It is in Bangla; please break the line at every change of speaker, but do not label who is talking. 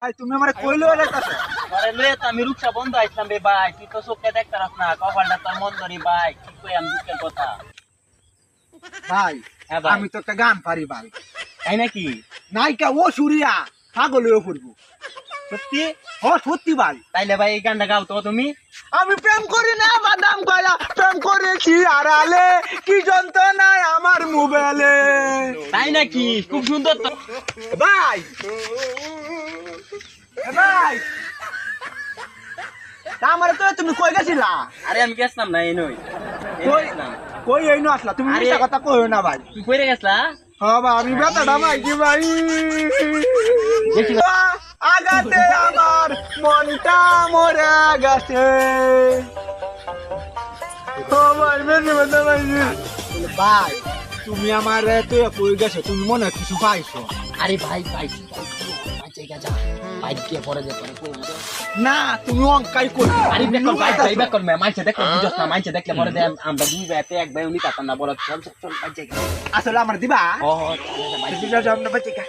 ভাই তুমি আমারে কইলো এলাকাছে
আরে লে আমি রুকসা বন্ধ আইছিলাম রে ভাই তুই তো চোখে দেখতারাস না কপালটা তোর মন ধরি ভাই কি কই আমি দুঃখের কথা
ভাই
হ্যাঁ ভাই।
আমি তো একটা গান পারি ভাই
তাই নাকি
নায়িকা ও সুরিয়া পাগল হয়ে পড়বো
সত্যি
ও সত্যি ভাই
তাইলে ভাই এই গানটা গাও তো তুমি
আমি প্রেম করি না বাদাম কলা প্রেম করেছি আড়ালে কি যন্ত্রণায় আমার মোবাইলে
তাই নাকি খুব সুন্দর তো
ভাই ভাই তা আমারে তো তুমি কই গেছিলা
আরে আমি গেছিলাম না এই নই
কই কই এই নো আসলা তুমি
আরে-
মিছা কথা কইও না ভাই
তুই কইরে গেছলা
হ্যাঁ ভাই আমি ব্যথাটা ভাই কি ভাই
দেখি
আগাতে আমার মনটা মরে গেছে ও ভাই মেনে মেনে ভাই ভাই তুমি আমার তুই কই গেছো তুমি মনে হয় কিছু পাইছো
আরে ভাই ভাই জায়গা যা ভাই কে পরে যে পরে কই
না তুমি অঙ্কাই কই
আরে বেকর ভাই ভাই বেকর মে মাইছে দেখলে বুঝছ না মাইছে দেখলে পরে দে আমরা দুই ভাইতে এক ভাই উনি কাটান না বড় চল চল চল ভাই জায়গা
আসলে আমার দিবা
ও
দিবা আমরা বাচ্চা